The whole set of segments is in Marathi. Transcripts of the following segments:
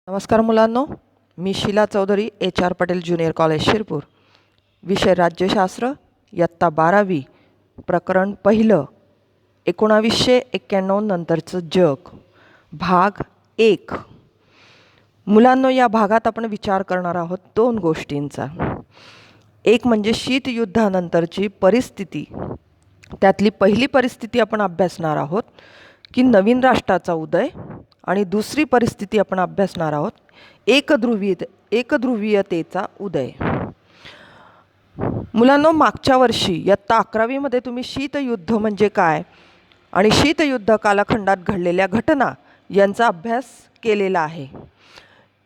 नमस्कार मुलांनो, मी Sheela Chaudhari, HR Patel junior college Shirpur. विषय राज्यशास्त्र, इयत्ता 12वी, प्रकरण पहिलं, 1991 नंतरचं जग, भाग 1. मुलांनो, या भागात आपण विचार करणार आहोत दोन गोष्टींचा. एक म्हणजे शीतयुद्धानंतरची परिस्थिती. त्यातली पहिली परिस्थिती आपण अभ्यासणार आहोत की नवीन राष्ट्राचा उदय, आणि दुसरी परिस्थिती आपण अभ्यासणार आहोत एकध्रुवीयतेचा उदय. मुलांनो, मागच्या वर्षी इयत्ता 11वीमध्ये तुम्ही शीतयुद्ध म्हणजे काय आणि शीतयुद्ध कालखंडात घडलेल्या घटना यांचा अभ्यास केलेला आहे.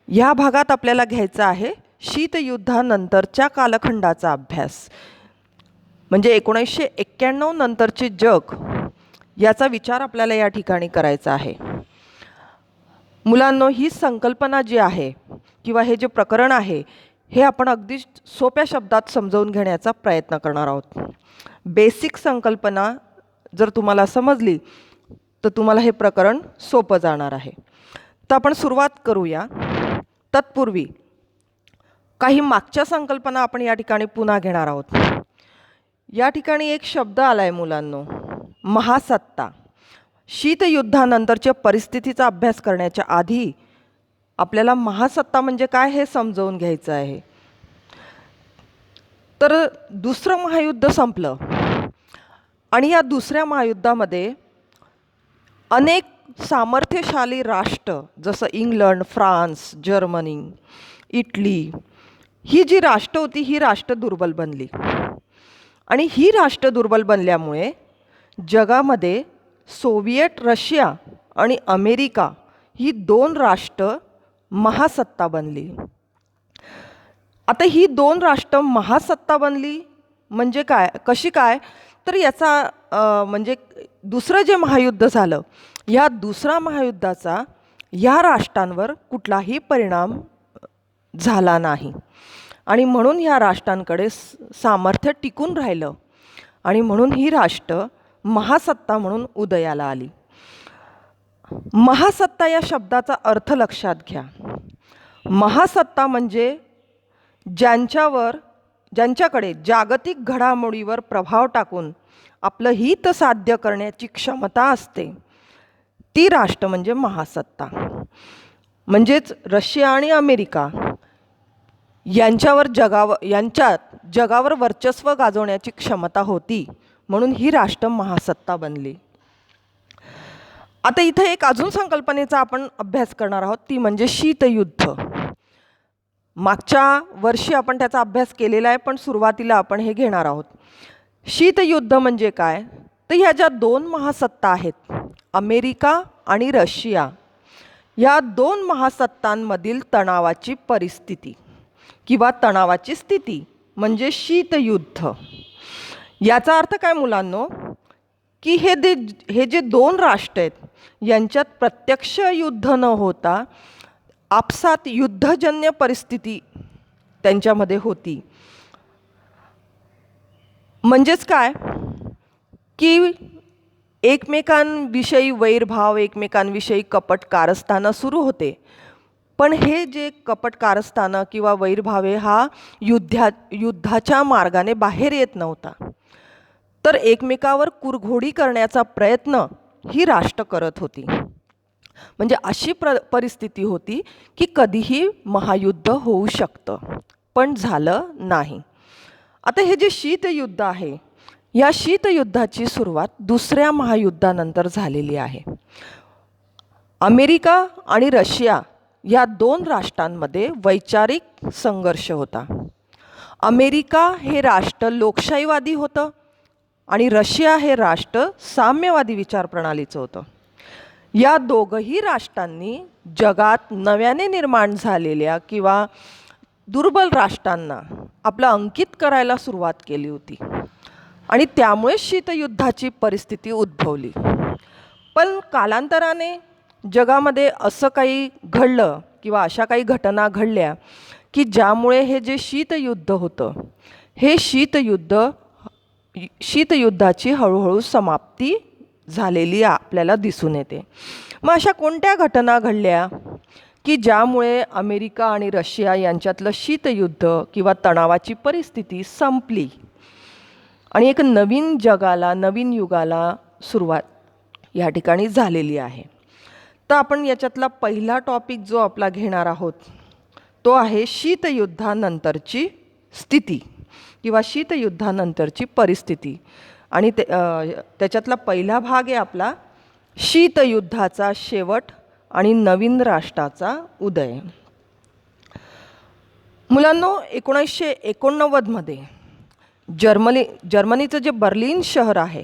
या भागात आपल्याला घ्यायचा आहे शीतयुद्धानंतरच्या कालखंडाचा अभ्यास, म्हणजे 1991 नंतरचे जग याचा विचार आपल्याला या ठिकाणी करायचा आहे. मुलांनो, ही संकल्पना जी आहे किंवा हे जे प्रकरण आहे हे आपण अगदी सोप्या शब्दात समजावून घेण्याचा प्रयत्न करणार आहोत. बेसिक संकल्पना जर तुम्हाला समजली तर तुम्हाला हे प्रकरण सोपं जाणार आहे. तर आपण सुरुवात करूया. तत्पूर्वी काही मागच्या संकल्पना आपण या ठिकाणी पुन्हा घेणार आहोत. या ठिकाणी एक शब्द आला आहे मुलांनो, महासत्ता. शीतयुद्धानंतरच्या परिस्थितीचा अभ्यास करण्याच्या आधी आपल्याला महासत्ता म्हणजे काय हे समजावून घ्यायचं आहे. तर दुसरं महायुद्ध संपलं आणि या दुसऱ्या महायुद्धामध्ये अनेक सामर्थ्यशाली राष्ट्र जसं इंग्लंड, फ्रान्स, जर्मनी, इटली, ही जी राष्ट्र होती ही राष्ट्र दुर्बल बनली. आणि ही राष्ट्र दुर्बल बनल्यामुळे जगामध्ये सोव्हिएट रशिया आणि अमेरिका ही दोन राष्ट्र महासत्ता बनली. आता ही दोन राष्ट्र महासत्ता बनली म्हणजे काय, कशी काय, तर याचा म्हणजे दुसरं जे महायुद्ध झालं या दुसऱ्या महायुद्धाचा या राष्ट्रांवर कुठलाही परिणाम झाला नाही आणि म्हणून ह्या राष्ट्रांकडे सामर्थ्य टिकून राहिलं आणि म्हणून ही राष्ट्र महासत्ता म्हणून उदयाला आली. महासत्ता या शब्दाचा अर्थ लक्षात घ्या. महासत्ता म्हणजे ज्यांच्याकडे जागतिक घडामोडीवर प्रभाव टाकून आपलं हित साध्य करण्याची क्षमता असते ती राष्ट्र म्हणजे महासत्ता. म्हणजेच रशिया आणि अमेरिका यांच्यात जगावर वर्चस्व गाजवण्याची क्षमता होती, म्हणून ही राष्ट्र महासत्ता बनली. आता इथे एक अजून संकल्पनेचा आपण अभ्यास करणार आहोत, ती म्हणजे शीतयुद्ध. मागच्या वर्षी आपण त्याचा अभ्यास केलेला आहे, पण सुरुवातीला आपण हे घेणार आहोत. शीतयुद्ध म्हणजे काय, तर ह्या ज्या दोन महासत्ता आहेत अमेरिका आणि रशिया, या दोन महासत्तांमधील तणावाची परिस्थिती किंवा तणावाची स्थिती म्हणजे शीतयुद्ध. याचा अर्थ काय मुलांनो, की हे जे दोन राष्ट्र आहेत यांच्यात प्रत्यक्ष युद्ध न होता आपसात युद्धजन्य परिस्थिती त्यांच्यामध्ये होती. म्हणजेच काय, की एकमेकांविषयी वैरभाव, एकमेकांविषयी कपट कारस्थानं सुरू होते. पण हे जे कपट कारस्थानं किंवा वैरभावे हा युद्धाच्या मार्गाने बाहेर येत नव्हता, तर एकमेकावर कुरघोडी करण्याचा प्रयत्न ही राष्ट्र करत होती. म्हणजे अशी परिस्थिती होती की कधीही महायुद्ध होऊ शकतं, पण झालं नाही. आता हे जे शीतयुद्ध आहे या शीतयुद्धाची सुरुवात दुसऱ्या महायुद्धानंतर झालेली आहे. अमेरिका आणि रशिया या दोन राष्ट्रांमध्ये वैचारिक संघर्ष होता. अमेरिका हे राष्ट्र लोकशाहीवादी होतं आणि रशिया हे राष्ट्र साम्यवादी विचारप्रणालीचं होतं. या दोघंही राष्ट्रांनी जगात नव्याने निर्माण झालेल्या किंवा दुर्बल राष्ट्रांना आपलं अंकित करायला सुरुवात केली होती आणि त्यामुळे शीतयुद्धाची परिस्थिती उद्भवली. पण कालांतराने जगामध्ये असं काही घडलं किंवा अशा काही घटना घडल्या की ज्यामुळे हे जे शीतयुद्ध होतं हे शीतयुद्धाची हळूहळू समाप्ती झालेली आपल्याला दिसून येते. मग अशा कोणत्या घटना घडल्या की ज्यामुळे अमेरिका आणि रशिया यांच्यातलं शीतयुद्ध किंवा तणावाची परिस्थिती संपली आणि एक नवीन जगाला, नवीन युगाला सुरुवात या ठिकाणी झालेली आहे. तर आपण याच्यातला पहिला टॉपिक जो आपला घेणार आहोत तो आहे शीतयुद्धानंतरची स्थिती किंवा शीतयुद्धानंतरची परिस्थिती. आणि त्याच्यातला पहिला भाग आहे आपला शीतयुद्धाचा शेवट आणि नवीन राष्ट्राचा उदय. मुलांनो, 1989मध्ये जर्मनीचं जे बर्लिन शहर आहे,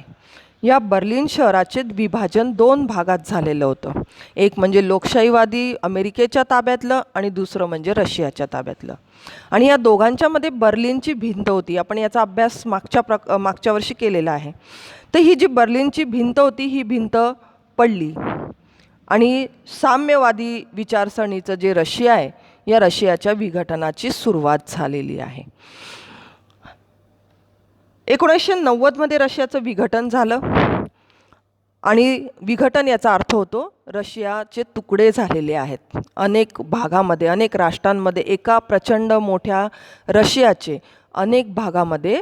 या बर्लिन शहराचे विभाजन 2 भागात झालेलं होतं. एक म्हणजे लोकशाहीवादी अमेरिकेच्या ताब्यातलं आणि दुसरं म्हणजे रशियाच्या ताब्यातलं. आणि या दोघांच्यामध्ये बर्लिनची भिंत होती. आपण याचा अभ्यास मागच्या वर्षी केलेला आहे. तर ही जी बर्लिनची भिंत होती, ही भिंत पडली आणि साम्यवादी विचारसरणीचं जे रशिया आहे, या रशियाच्या विघटनाची सुरुवात झालेली आहे. 1990मध्ये रशियाचं विघटन झालं आणि विघटन याचा अर्थ होतो रशियाचे तुकडे झालेले आहेत. अनेक भागामध्ये, अनेक राष्ट्रांमध्ये एका प्रचंड मोठ्या रशियाचे अनेक भागामध्ये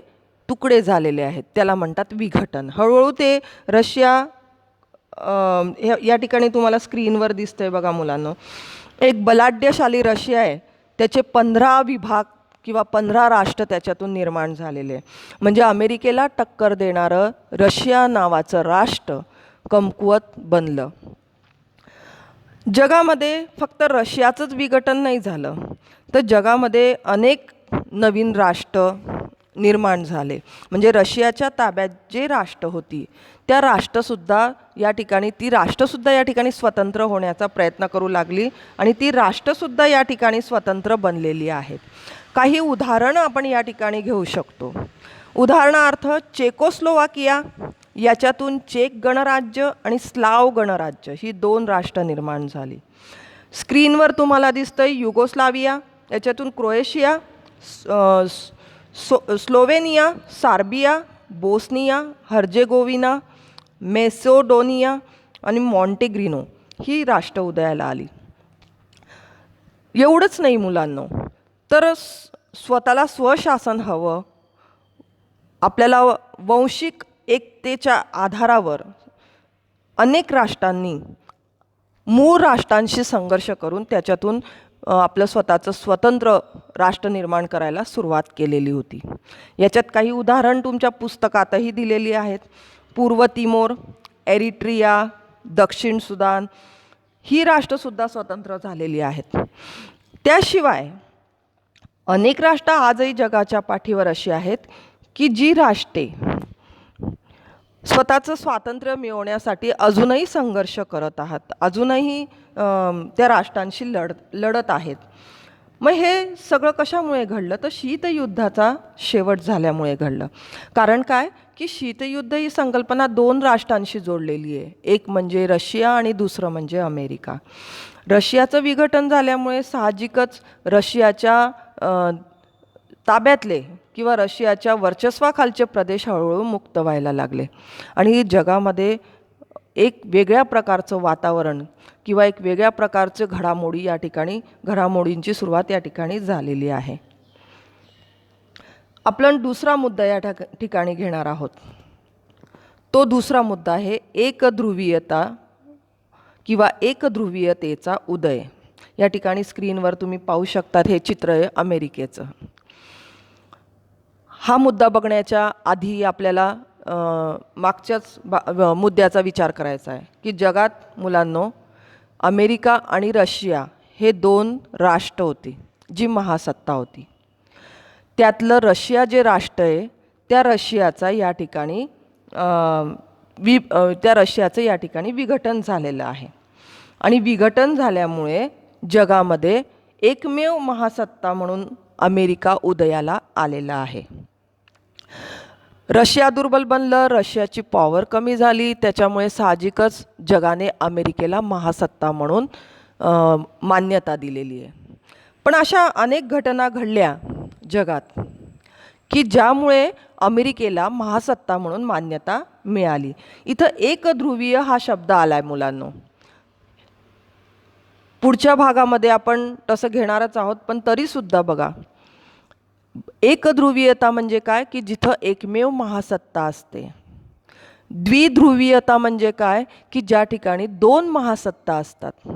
तुकडे झालेले आहेत. त्याला म्हणतात विघटन. हळूहळू ते रशिया, या ठिकाणी तुम्हाला स्क्रीनवर दिसतंय बघा मुलांनो, एक बलाढ्यशाली रशिया आहे. त्याचे 15 विभाग किंवा 15 राष्ट्र त्याच्यातून निर्माण झालेले. म्हणजे अमेरिकेला टक्कर देणारं रशिया नावाचं राष्ट्र कमकुवत बनलं. जगामध्ये फक्त रशियाचंच विघटन नाही झालं, तर जगामध्ये अनेक नवीन राष्ट्र निर्माण झाले. म्हणजे रशियाच्या ताब्यात जे राष्ट्र होती ती राष्ट्रसुद्धा या ठिकाणी स्वतंत्र होण्याचा प्रयत्न करू लागली आणि ती राष्ट्रसुद्धा या ठिकाणी स्वतंत्र बनलेली आहेत. काही उदाहरणं आपण या ठिकाणी घेऊ शकतो. उदाहरणार्थ चेकोस्लोवाकिया, याच्यातून चेक गणराज्य आणि स्लाव गणराज्य ही 2 राष्ट्र निर्माण झाली. स्क्रीनवर तुम्हाला दिसतंय युगोस्लाविया, याच्यातून Croatia, Slovenia, Serbia, Bosnia, Herzegovina, Macedonia आणि मॉन्टेग्रिनो ही राष्ट्र उदयाला आली. एवढंच नाही मुलांनो, तर स्वतःला स्वशासन हवं, आपल्याला वंशिक एकतेच्या आधारावर अनेक राष्ट्रांनी मूळ राष्ट्रांशी संघर्ष करून त्याच्यातून आपलं स्वतःचं स्वतंत्र राष्ट्र निर्माण करायला सुरुवात केलेली होती. याच्यात काही उदाहरण तुमच्या पुस्तकातही दिलेली आहेत. पूर्व तिमोर, एरिट्रिया, दक्षिण सुदान ही राष्ट्रसुद्धा स्वतंत्र झालेली आहेत. त्याशिवाय अनेक राष्ट्र आजही जगाच्या पाठीवर अशी आहेत की जी राष्ट्रे स्वतःचं स्वातंत्र्य मिळवण्यासाठी अजूनही संघर्ष करत आहात, अजूनही त्या राष्ट्रांशी लढत आहेत. मग हे सगळं कशामुळे घडलं? तर शीतयुद्धाचा शेवट झाल्यामुळे घडलं. कारण काय की शीतयुद्ध ही संकल्पना 2 राष्ट्रांशी जोडलेली आहे. एक म्हणजे रशिया आणि दुसरं म्हणजे अमेरिका. रशियाचं विघटन झाल्यामुळे साहजिकच रशियाच्या ताब्यातले किंवा रशियाच्या वर्चस्वाखालचे प्रदेश हळूहळू मुक्त व्हायला लागले आणि जगामध्ये एक वेगळ्या प्रकारचं वातावरण किंवा एक वेगळ्या प्रकारचं घडामोडींची सुरुवात या ठिकाणी झालेली आहे. आपण दुसरा मुद्दा या ठिकाणी घेणार आहोत. तो दुसरा मुद्दा आहे एकध्रुवीयता किंवा एकध्रुवीयतेचा उदय. या ठिकाणी स्क्रीनवर तुम्ही पाहू शकतात, हे चित्र आहे अमेरिकेचं. हा मुद्दा बघण्याच्या आधी आपल्याला मागच्याच मुद्द्याचा विचार करायचा आहे की जगात मुलांनो अमेरिका आणि रशिया हे 2 राष्ट्र होती, जी महासत्ता होती. त्यातलं रशिया जे राष्ट्र आहे त्या रशियाचं या ठिकाणी विघटन झालेलं आहे. आणि विघटन झाल्यामुळे जगामध्ये एकमेव महासत्ता म्हणून अमेरिका उदयाला आलेला आहे. रशिया दुर्बल बनलं, रशियाची पॉवर कमी झाली, त्याच्यामुळे साहजिकच जगाने अमेरिकेला महासत्ता म्हणून मान्यता दिलेली आहे. पण अशा अनेक घटना घडल्या जगात की ज्यामुळे अमेरिकेला महासत्ता म्हणून मान्यता मिळाली. इथं एकध्रुवीय हा शब्द आलाय मुलांनो. पुढच्या भागामध्ये आपण तसं घेणारच आहोत, पण तरीसुद्धा बघा, एकध्रुवीयता म्हणजे काय, की जिथं एकमेव महासत्ता असते. द्विध्रुवीयता म्हणजे काय, की ज्या ठिकाणी दोन महासत्ता असतात.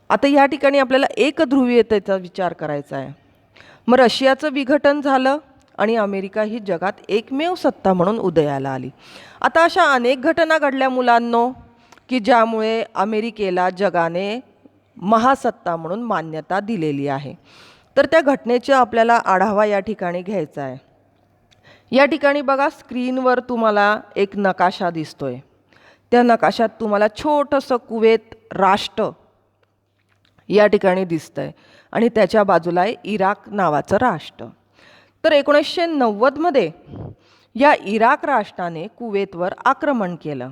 आता या ठिकाणी आपल्याला एकध्रुवीयतेचा विचार करायचा आहे. मग रशियाचं विघटन झालं आणि अमेरिका ही जगात एकमेव सत्ता म्हणून उदयाला आली. आता अशा अनेक घटना घडल्या मुलांनो, की ज्यामुळे अमेरिकेला जगाने महासत्ता म्हणून मान्यता दिलेली आहे. तर त्या घटनेचा आपल्याला आढावा या ठिकाणी घ्यायचा आहे. या ठिकाणी बघा, स्क्रीनवर तुम्हाला एक नकाशा दिसतोय. त्या नकाशात तुम्हाला छोटंसं कुवेत राष्ट्र या ठिकाणी दिसतंय आणि त्याच्या बाजूला आहे इराक नावाचं राष्ट्र. तर 1990मध्ये या इराक राष्ट्राने कुवेतवर आक्रमण केलं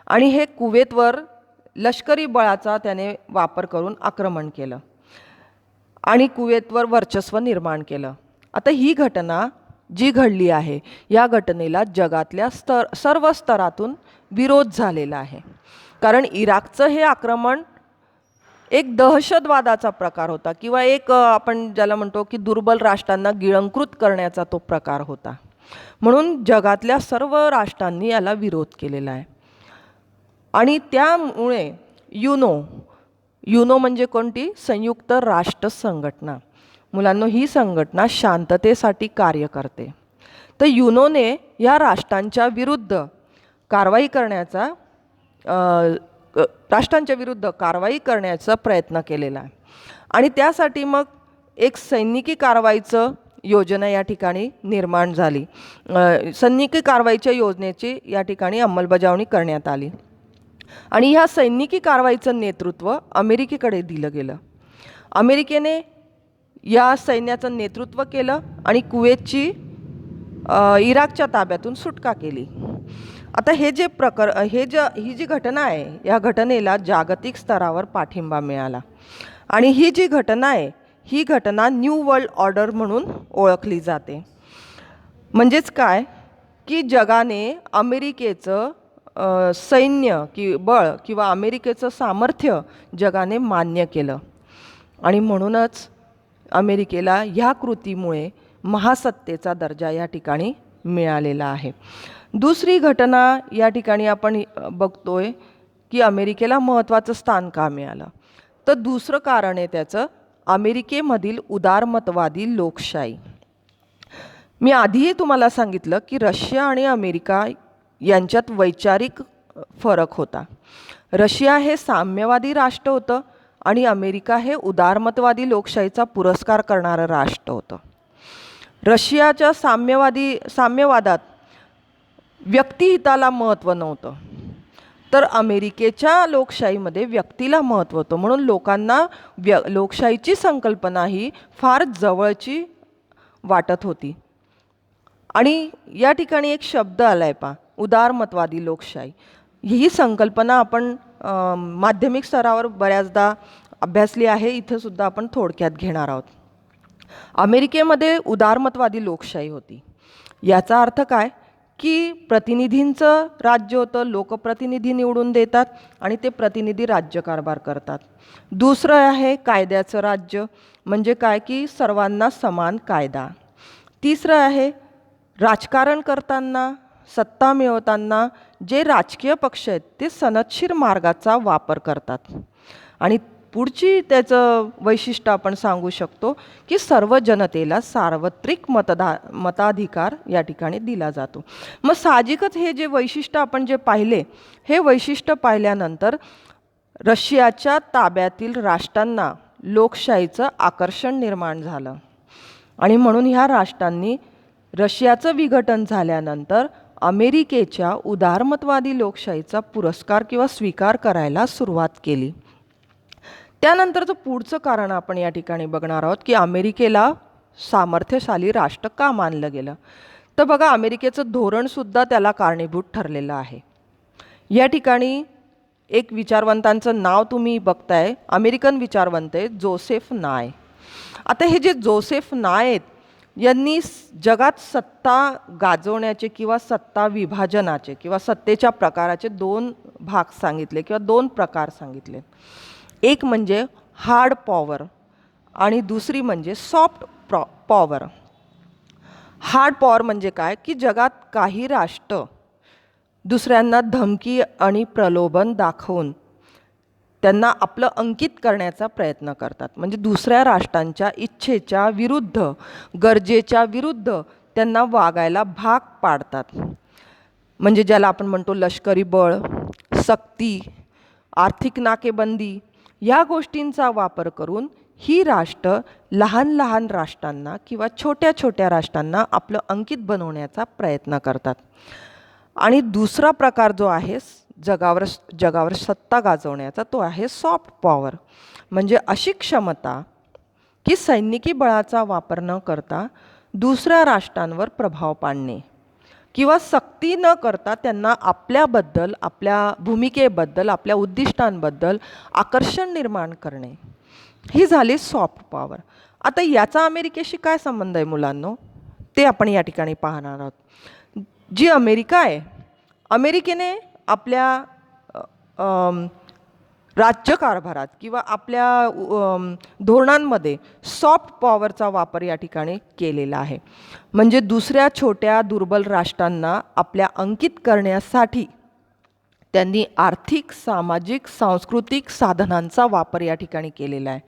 आणि हे कुवेतवर लष्करी बळाचा त्याने वापर करून आक्रमण केलं आणि कुवेतवर वर्चस्व निर्माण केलं. आता ही घटना जी घडली आहे, या घटनेला जगातल्या सर्व स्तरातून विरोध झालेला आहे. कारण इराकचं हे आक्रमण एक दहशतवादाचा प्रकार होता किंवा एक आपण ज्याला म्हणतो की दुर्बल राष्ट्रांना गिळंकृत करण्याचा तो प्रकार होता. म्हणून जगातल्या सर्व राष्ट्रांनी याला विरोध केलेला आहे. आणि त्यामुळे युनो म्हणजे कोणती, संयुक्त राष्ट्र संघटना. मुलांनो, ही संघटना शांततेसाठी कार्य करते. तर युनोने या राष्ट्रांच्या विरुद्ध कारवाई करण्याचा प्रयत्न केलेला आहे. आणि त्यासाठी मग एक सैनिकी कारवाईचं योजना या ठिकाणी निर्माण झाली. सैनिकी कारवाईच्या योजनेची या ठिकाणी अंमलबजावणी करण्यात आली आणि ह्या सैनिकी कारवाईचं नेतृत्व अमेरिकेकडे दिलं गेलं. अमेरिकेने या सैन्याचं नेतृत्व केलं आणि कुवेतची इराकच्या ताब्यातून सुटका केली. आता ही जी घटना आहे, या घटनेला जागतिक स्तरावर पाठिंबा मिळाला आणि ही जी घटना आहे, ही घटना न्यू वर्ल्ड ऑर्डर म्हणून ओळखली जाते. म्हणजेच काय, की जगाने अमेरिकेचं सैन्य बळ किंवा अमेरिकेचं सामर्थ्य जगाने मान्य केलं आणि म्हणूनच अमेरिकेला ह्या कृतीमुळे महासत्तेचा दर्जा या ठिकाणी मिळालेला आहे. दुसरी घटना या ठिकाणी आपण बघतोय की अमेरिकेला महत्त्वाचं स्थान का मिळालं. तर दुसरं कारण आहे त्याचं, अमेरिकेमधील उदारमतवादी लोकशाही. मी आधीही तुम्हाला सांगितलं की रशिया आणि अमेरिका यांच्यात वैचारिक फरक होता. रशिया हे साम्यवादी राष्ट्र होतं आणि अमेरिका हे उदारमतवादी लोकशाहीचा पुरस्कार करणारं राष्ट्र होतं. रशियाच्या साम्यवादात व्यक्तिहिताला महत्त्व नव्हतं, तर अमेरिकेच्या लोकशाहीमध्ये व्यक्तीला महत्त्व होतं. म्हणून लोकांना लोकशाहीची संकल्पना ही फार जवळची वाटत होती. आणि या ठिकाणी एक शब्द आलाय पहा, उदारमतवादी लोकशाही. ही संकल्पना आपण माध्यमिक स्तरावर बऱ्याचदा अभ्यासली आहे, इथं सुद्धा आपण थोडक्यात घेणार आहोत. अमेरिकेमध्ये उदारमतवादी लोकशाही होती. याचा अर्थ काय, की प्रतिनिधींचं राज्य होतं, लोकप्रतिनिधी निवडून देतात आणि ते प्रतिनिधी राज्यकारभार करतात. दुसरं आहे कायद्याचं राज्य, म्हणजे काय, की सर्वांना समान कायदा. तिसरं आहे राजकारण करताना, सत्ता मिळवताना जे राजकीय पक्ष आहेत ते सनदशीर मार्गाचा वापर करतात. आणि पुढची त्याचं वैशिष्ट्य आपण सांगू शकतो की सर्व जनतेला सार्वत्रिक मताधिकार या ठिकाणी दिला जातो. मग साहजिकच हे जे वैशिष्ट्य आपण जे पाहिले, हे वैशिष्ट्य पाहिल्यानंतर रशियाच्या ताब्यातील राष्ट्रांना लोकशाहीचं आकर्षण निर्माण झालं आणि म्हणून ह्या राष्ट्रांनी रशियाचं विघटन झाल्यानंतर अमेरिकेच्या उदारमतवादी लोकशाहीचा पुरस्कार किंवा स्वीकार करायला सुरुवात केली. त्यानंतरचं पुढचं कारण आपण या ठिकाणी बघणार आहोत की अमेरिकेला सामर्थ्यशाली राष्ट्र का मानलं गेलं. तर बघा, अमेरिकेचं धोरणसुद्धा त्याला कारणीभूत ठरलेलं आहे. या ठिकाणी एक विचारवंतांचं नाव तुम्ही बघताय, अमेरिकन विचारवंत आहे जोसेफ नाय. आता हे जे जोसेफ नाय आहेत, यांनी जगात सत्ता गाजवण्याचे किंवा सत्ता विभाजनाचे किंवा सत्तेच्या प्रकाराचे दोन भाग सांगितले किंवा दोन प्रकार सांगितले. एक म्हणजे हार्ड पॉवर आणि दुसरी म्हणजे सॉफ्ट पॉवर. हार्ड पॉवर म्हणजे काय, की जगात काही राष्ट्र दुसऱ्यांना धमकी आणि प्रलोभन दाखवून त्यांना आपलं अंकित करण्याचा प्रयत्न करतात. म्हणजे दुसऱ्या राष्ट्रांच्या इच्छेच्या विरुद्ध, गरजेच्या विरुद्ध त्यांना वागायला भाग पाडतात. म्हणजे ज्याला आपण म्हणतो लष्करी बळ, सक्ती, आर्थिक नाकेबंदी या गोष्टींचा वापर करून ही राष्ट्र लहान लहान राष्ट्रांना किंवा छोट्या छोट्या राष्ट्रांना आपलं अंकित बनवण्याचा प्रयत्न करतात. आणि दुसरा प्रकार जो आहे जगावर सत्ता गाजवण्याचा, तो आहे सॉफ्ट पॉवर. म्हणजे अशी क्षमता की सैनिकी बळाचा वापर न करता दुसऱ्या राष्ट्रांवर प्रभाव पाडणे किंवा सक्ती न करता त्यांना आपल्याबद्दल, आपल्या भूमिकेबद्दल, आपल्या उद्दिष्टांबद्दल आकर्षण निर्माण करणे, ही झाली सॉफ्ट पॉवर. आता याचा अमेरिकेशी काय संबंध आहे मुलांनो, ते आपण या ठिकाणी पाहणार आहोत. जी अमेरिका आहे, अमेरिकेने आपल्या राज्यकारभारात किंवा आपल्या धोरणांमध्ये सॉफ्ट पॉवरचा वापर या ठिकाणी केलेला आहे. म्हणजे दुसऱ्या छोट्या दुर्बल राष्ट्रांना आपल्या अंकित करण्यासाठी त्यांनी आर्थिक, सामाजिक, सांस्कृतिक साधनांचा वापर या ठिकाणी केलेला आहे.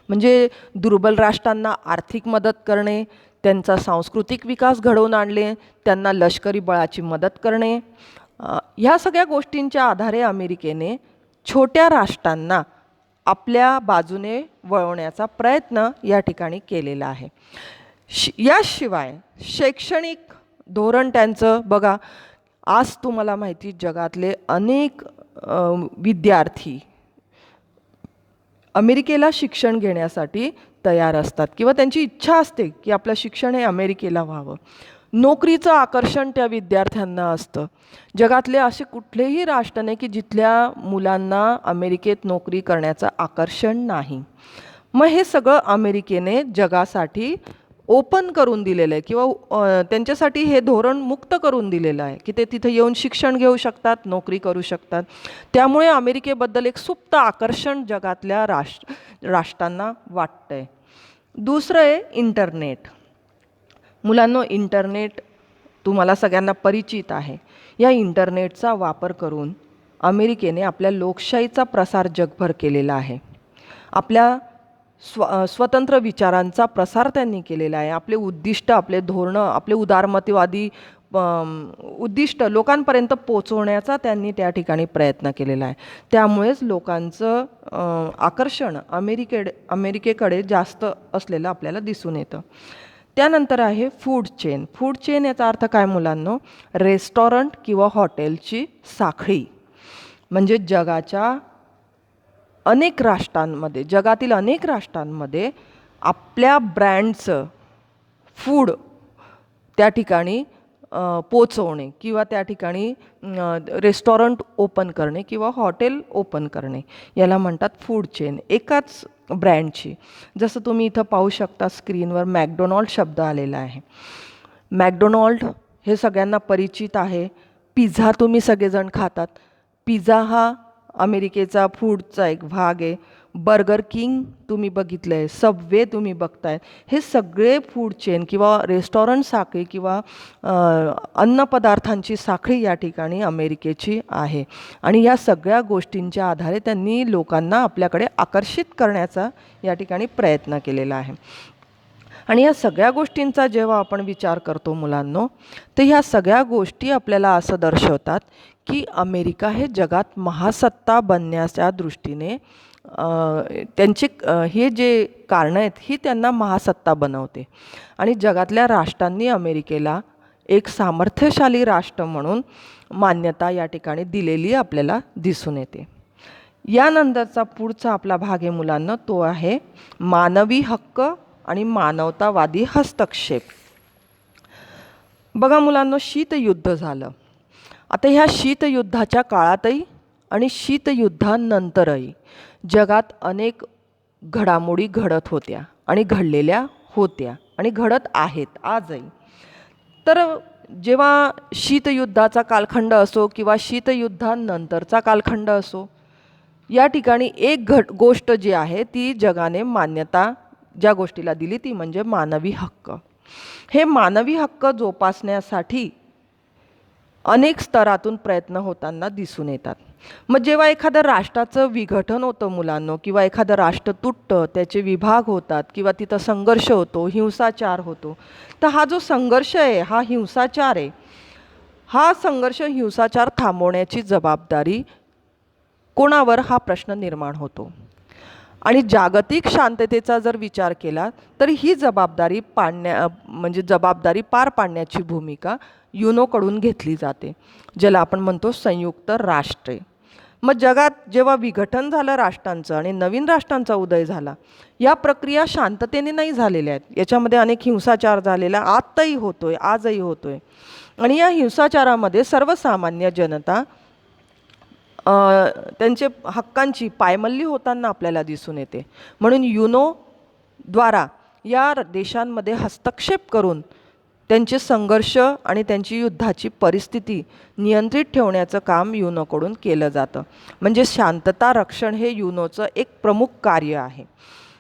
म्हणजे दुर्बल राष्ट्रांना आर्थिक मदत करणे, त्यांचा सांस्कृतिक विकास घडवून आणणे, त्यांना लष्करी बळाची मदत करणे, ह्या सगळ्या गोष्टींच्या आधारे अमेरिकेने छोट्या राष्ट्रांना आपल्या बाजूने वळवण्याचा प्रयत्न या ठिकाणी केलेला आहे. याशिवाय शैक्षणिक धोरण त्यांचं बघा, आज तुम्हाला माहिती जगातले अनेक विद्यार्थी अमेरिकेला शिक्षण घेण्यासाठी तयार असतात किंवा त्यांची इच्छा असते की आपलं शिक्षण हे अमेरिकेला व्हावं. नोकरीचं आकर्षण त्या विद्यार्थ्यांना असतं. जगातले असे कुठलेही राष्ट्र नाही की जिथल्या मुलांना अमेरिकेत नोकरी करण्याचं आकर्षण नाही. मग हे सगळं अमेरिकेने जगासाठी ओपन करून दिलेलं आहे किंवा त्यांच्यासाठी हे धोरण मुक्त करून दिलेलं आहे की ते तिथे येऊन शिक्षण घेऊ शकतात, नोकरी करू शकतात. त्यामुळे अमेरिकेबद्दल एक सुप्त आकर्षण जगातल्या राष्ट्रांना वाटतं आहे. दुसरं आहे इंटरनेट. मुलांनो, इंटरनेट तुम्हाला सगळ्यांना परिचित आहे. या इंटरनेटचा वापर करून अमेरिकेने आपल्या लोकशाहीचा प्रसार जगभर केलेला आहे. आपल्या स्वतंत्र विचारांचा प्रसार त्यांनी केलेला आहे. आपले उद्दिष्ट, आपले धोरणं, आपले उदारमतवादी उद्दिष्ट लोकांपर्यंत पोचवण्याचा त्यांनी त्या ठिकाणी प्रयत्न केलेला आहे. त्यामुळेच लोकांचं आकर्षण अमेरिकेकडे जास्त असलेलं आपल्याला दिसून येतं. त्यानंतर आहे फूड चेन. फूड चेन याचा अर्थ काय मुलांनो, रेस्टॉरंट किंवा हॉटेलची साखळी. म्हणजे जगातील अनेक राष्ट्रांमध्ये आपल्या ब्रँडचं फूड त्या ठिकाणी पोचवणे किंवा त्या ठिकाणी रेस्टॉरंट ओपन करणे किंवा हॉटेल ओपन करणे, याला म्हणतात फूड चेन, एकाच ब्रँडची. जसं तुम्ही इथं पाहू शकता स्क्रीनवर मॅकडोनाल्ड शब्द आलेला आहे. मॅकडोनाल्ड हे सगळ्यांना परिचित आहे. पिझ्झा तुम्ही सगळेजण खातात. पिझ्झा हा अमेरिकेचा फूडचा एक भाग आहे. बर्गर किंग तुम्ही बघितलं आहे, सबवे तुम्ही बघताय. हे सगळे फूड चेन किंवा रेस्टॉरंट साखळी किंवा अन्नपदार्थांची साखळी या ठिकाणी अमेरिकेची आहे. आणि या सगळ्या गोष्टींच्या आधारे त्यांनी लोकांना आपल्याकडे आकर्षित करण्याचा या ठिकाणी प्रयत्न केलेला आहे. आणि या सगळ्या गोष्टींचा जेव्हा आपण विचार करतो मुलांनो, तर ह्या सगळ्या गोष्टी आपल्याला असं दर्शवतात की अमेरिका हे जगात महासत्ता बनण्याच्या दृष्टीने त्यांचे हे जे कारणं आहेत ही त्यांना महासत्ता बनवते. आणि जगातल्या राष्ट्रांनी अमेरिकेला एक सामर्थ्यशाली राष्ट्र म्हणून मान्यता या ठिकाणी दिलेली आपल्याला दिसून येते. यानंतरचा पुढचा आपला भाग आहे मुलांना, तो आहे मानवी हक्क आणि मानवतावादी हस्तक्षेप. बघा मुलांनो, शीतयुद्ध झालं. आता ह्या शीतयुद्धाच्या काळातही आणि शीतयुद्धानंतरही जगात अनेक घडामोडी घडत होत्या आणि घडलेल्या होत्या आणि घडत आहेत आजही. तर जेव्हा शीतयुद्धाचा कालखंड असो किंवा शीतयुद्धानंतरचा कालखंड असो, या ठिकाणी एक गोष्ट जी आहे ती जगाने मान्यता ज्या गोष्टीला दिली ती म्हणजे मानवी हक्क. हे मानवी हक्क जोपासण्यासाठी अनेक स्तरातून प्रयत्न होताना दिसून येतात. मग जेव्हा एखाद्या राष्ट्राचं विघटन होतं मुलांनो, किंवा एखादं राष्ट्र तुटतं, त्याचे विभाग होतात किंवा तिथं संघर्ष होतो, हिंसाचार होतो, तर हा जो संघर्ष आहे, हा हिंसाचार आहे, हा संघर्ष हिंसाचार थांबवण्याची जबाबदारी कोणावर हा प्रश्न निर्माण होतो. आणि जागतिक शांततेचा जर विचार केला तर ही जबाबदारी जबाबदारी पार पाडण्याची भूमिका युनोकडून घेतली जाते, ज्याला आपण म्हणतो संयुक्त राष्ट्रे. मग जगात जेव्हा विघटन झालं राष्ट्रांचं आणि नवीन राष्ट्रांचा उदय झाला, या प्रक्रिया शांततेने नाही झालेल्या आहेत. याच्यामध्ये अनेक हिंसाचार झालेला आजही होतोय, आजही होतोय. आणि या हिंसाचारामध्ये सर्वसामान्य जनता त्यांचे हक्कांची पायमल्ली होताना आपल्याला दिसून येते. म्हणून युनोद्वारा या देशांमध्ये हस्तक्षेप करून त्यांचे संघर्ष आणि त्यांची युद्धाची परिस्थिती नियंत्रित ठेवण्याचं काम युनोकडून केलं जातं. म्हणजे शांतता रक्षण हे युनोचं एक प्रमुख कार्य आहे.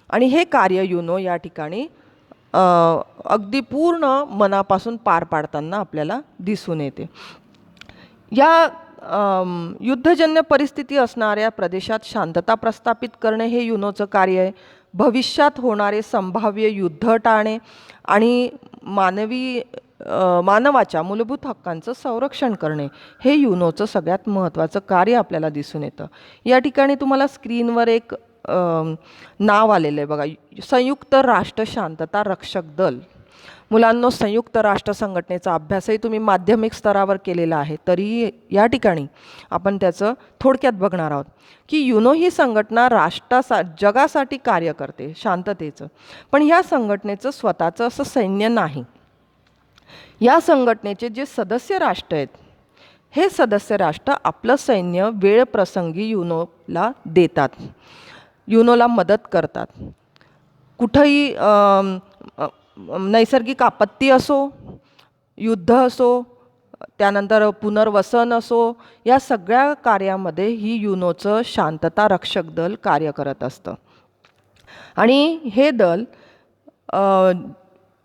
आणि हे कार्य युनो या ठिकाणी अगदी पूर्ण मनापासून पार पाडताना आपल्याला दिसून येते. या युद्धजन्य परिस्थिती असणाऱ्या प्रदेशात शांतता प्रस्थापित करणे हे युनोचं कार्य आहे. भविष्यात होणारे संभाव्य युद्ध टाळणे आणि मानवाच्या मूलभूत हक्कांचं संरक्षण करणे हे युनोचं सगळ्यात महत्त्वाचं कार्य आपल्याला दिसून येतं. या ठिकाणी तुम्हाला स्क्रीनवर एक नाव आलेलं आहे बघा, संयुक्त राष्ट्र शांतता रक्षक दल. मुलांनो, संयुक्त राष्ट्र संघटनेचा अभ्यासही तुम्ही माध्यमिक स्तरावर केलेला आहे, तरी या ठिकाणी आपण त्याचं थोडक्यात बघणार आहोत की युनो ही संघटना जगासाठी कार्य करते शांततेचं. पण ह्या संघटनेचं स्वतःचं असं सैन्य नाही. या संघटनेचे जे सदस्य राष्ट्र आहेत, हे सदस्य राष्ट्र आपलं सैन्य वेळ प्रसंगी युनोला देतात, युनोला मदत करतात. कुठंही नैसर्गिक आपत्ती असो, युद्ध असो, त्यानंतर पुनर्वसन असो, या सगळ्या कार्यामध्ये ही युनोचं शांतता रक्षक दल कार्य करत असतं. आणि हे दल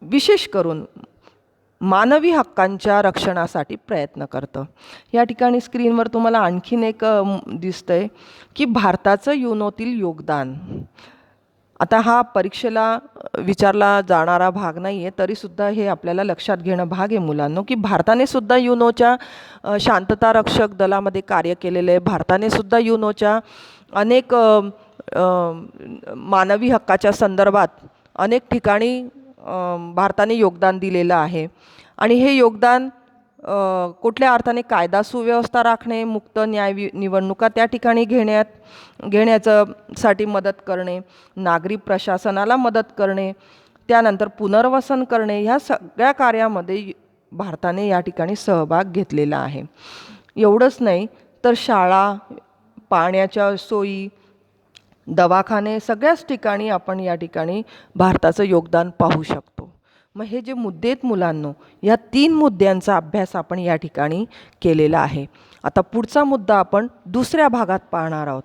विशेष करून मानवी हक्कांच्या रक्षणासाठी प्रयत्न करतं. या ठिकाणी स्क्रीनवर तुम्हाला आणखीन एक दिसतंय की भारताचं युनोतील योगदान. आता हा परीक्षेला विचारला जाणारा भाग नाही आहे, तरीसुद्धा हे आपल्याला लक्षात घेणं भाग आहे मुलांनो, की भारताने सुद्धा युनोच्या शांतता रक्षक दलामध्ये कार्य केलेलं आहे. भारताने सुद्धा युनोच्या अनेक मानवी हक्काच्या संदर्भात अनेक ठिकाणी भारताने योगदान दिलेलं आहे. आणि हे योगदान कुठल्या अर्थाने कायदा सुव्यवस्था राखणे, मुक्त न्याय निवडणुका त्या ठिकाणी घेण्यासाठी मदत करणे, नागरी प्रशासनाला मदत करणे, त्यानंतर पुनर्वसन करणे, ह्या सगळ्या कार्यामध्ये भारताने या ठिकाणी सहभाग घेतलेला आहे. एवढंच नाही तर शाळा, पाण्याच्या सोयी, दवाखाने सगळ्याच ठिकाणी आपण या ठिकाणी भारताचं योगदान पाहू शकतो. मग हे जे मुद्दे आहेत मुलांनो, या 3 मुद्द्यांचा अभ्यास आपण या ठिकाणी केलेला आहे. आता पुढचा मुद्दा आपण दुसऱ्या भागात पाहणार आहोत.